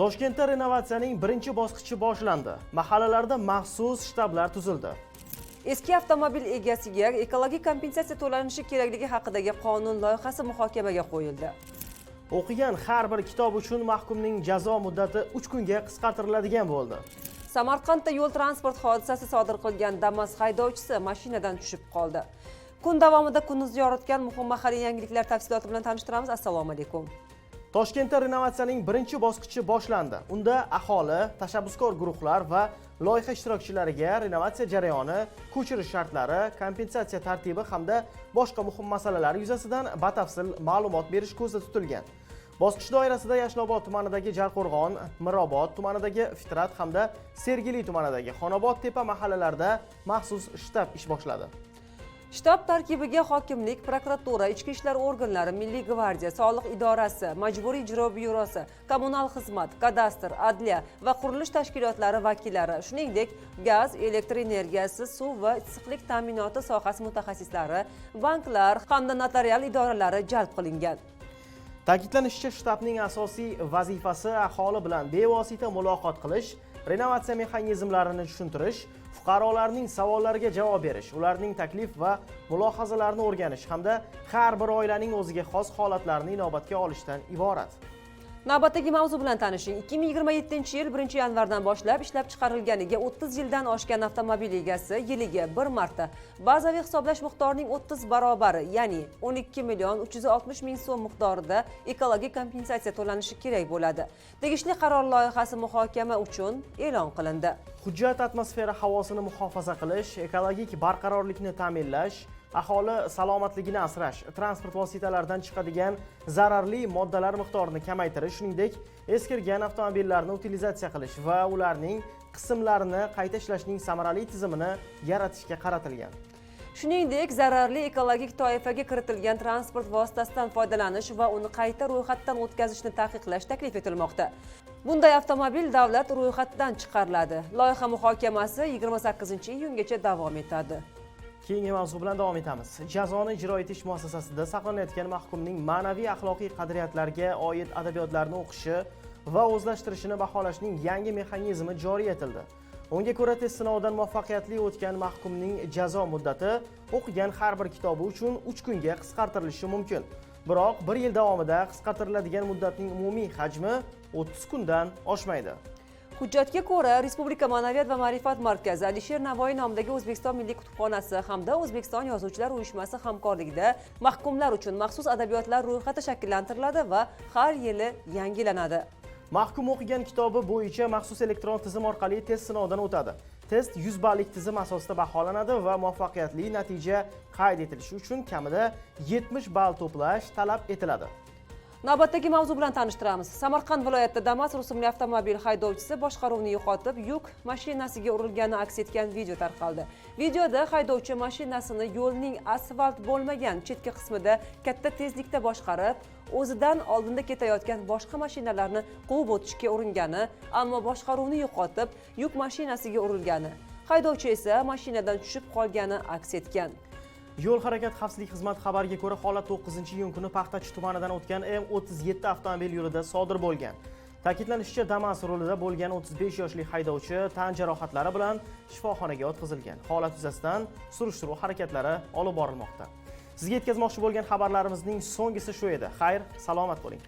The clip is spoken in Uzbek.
Toshkentda renovatsiyaning birinchi bosqichi boshlandi. Mahallalarda maxsus shtablar tuzildi. Eski avtomobil egasiga ekologik kompensatsiya to'lanishi kerakligi haqidagi qonun loyihasi muhokamaga qo'yildi. O'qigan har bir kitob uchun mahkumning jazo muddati 3 kunga qisqartiriladigan bo'ldi. Samarqandda yo'l transport hodisasi sodir qilgan Damas haydovchisi mashinadan tushib qoldi. Kun davomida kunimizni yoritgan muhim mahalliy yangiliklar tafsiloti bilan tanishtiramiz. Assalomu alaykum. Toshkentda renovatsiyaning birinchi bosqichi boshlandi. Unda aholi, tashabbuskor guruhlar va loyiha ishtirokchilariga renovatsiya jarayoni, ko'chirish shartlari, kompensatsiya tartibi hamda boshqa muhim masalalar yuzasidan batafsil ma'lumot berish ko'zda tutilgan. Bosqich doirasida Yashnobod tumanidagi Jarqo'rg'on, Mirobod tumanidagi Fitrat hamda Sergeli tumanidagi Xonobod tepa mahallalarida maxsus shtab ish boshladi. Shtab tarkibiga hokimlik, prokuratura, ichki ishlar organlari, Milliy gvardiya, soliq idorasi, majburiy ijro byurosi, kommunal xizmat, kadastr, adliya va qurilish tashkilotlari vakillari, shuningdek, gaz, elektr energiyasi, suv va issiqlik ta'minoti sohasi mutaxassislari, banklar hamda notarial idoralari jalb qilingan. Ta'kidlanishicha, shtabning asosiy vazifasi aholi bilan bevosita muloqot qilish, renovatsiya mexanizmlarini tushuntirish, fuqarolarning savollariga javob berish, ularning taklif va mulohazalarini o'rganish hamda har bir oilaning o'ziga xos holatlarini inobatga olishdan iborat. Navbatdagi mavzu bilan tanishing. 2027-yil 1-yanvardan boshlab ishlab chiqarilganiga 30 yildan oshgan avtomobil egasi yiliga bir marta bazaviy hisoblash miqdorining 30 barobari, ya'ni 12,360,000 so'm miqdorida ekologik kompensatsiya to'lanishi kerak bo'ladi. Tegishli qaror loyihasi muhokama uchun e'lon qilindi. Hujjat atmosfera havosini muhofaza qilish, ekologik barqarorlikni ta'minlash, aholi salomatligini asrash, transport vositalaridan chiqadigan zararli moddalar miqdorini kamaytirish, shuningdek, eskirgan avtomobillarni utilizatsiya qilish va ularning qismlarini qayta ishlashning samarali tizimini yaratishga qaratilgan. Shuningdek, zararli ekologik toifaga kiritilgan transport vositasidan foydalanish va uni qayta ro'yxatdan o'tkazishni taqiqlash taklif etilmoqda. Bunday avtomobil davlat ro'yxatidan chiqariladi. Loyiha muhokamasi 28-iyungacha davom etadi. Keyingi mavzu bilan davom etamiz. Jazoni ijro etish muassasasida saqlanayotgan mahkumning ma'naviy axloqiy qadriyatlarga oid adabiyotlarni o'qishi va o'zlashtirishini baholashning yangi mexanizmi joriy etildi. Unga ko'ra, test sinovidan muvaffaqiyatli o'tgan mahkumning jazo muddati o'qigan har bir kitobi uchun 3 kunga qisqartirilishi mumkin. Biroq 1 yil davomida qisqartiriladigan muddatning umumiy hajmi 30 kundan oshmaydi. Hujjatga ko'ra, Respublika Ma'naviyat va ma'rifat markazi, Alisher Navoiy nomidagi O'zbekiston Milliy kutubxonasi hamda O'zbekiston Yozuvchilar uyushmasi hamkorligida mahkumlar uchun maxsus adabiyotlar ro'yxati shakllantiriladi va har yili yangilanadi. Mahkum o'qigan kitobi bo'yicha maxsus elektron tizim orqali test sinovidan o'tadi. Test 100 ballik tizim asosida baholanadi va muvaffaqiyatli natija qayd etilishi uchun kamida 70 ball to'plash talab etiladi. Navbatdagi mavzu bilan tanishtiramiz. Samarqand viloyatida Damas rusumli avtomobil haydovchisi boshqaruvni yo'qotib, yuk mashinasiga urilgani aks etgan video tarqaldi. Videoda haydovchi mashinasini yo'lning asfalt bo'lmagan chetki qismida katta tezlikda boshqarib, o'zidan oldinda ketayotgan boshqa mashinalarni quvib o'tishga uringani, ammo boshqaruvni yo'qotib, yuk mashinasiga urilgani. Haydovchi esa mashinadan tushib qolgani aks etgan. Yo'l harakat xavfsizlik xizmati xabariga ko'ra, holat 9-iyun kuni Paxtachi tumanidan o'tgan M37 avtomobil yo'lida sodir bo'lgan. Ta'kidlanishicha, Damas rulida bo'lgan 35 yoshli haydovchi tan jarohatlari bilan shifoxonaga yotqizilgan. Holat yuzasidan surishtiruv harakatlari olib borilmoqda. Sizga yetkazmoqchi bo'lgan xabarlarimizning so'nggisi shu edi. Xayr, salomat bo'ling.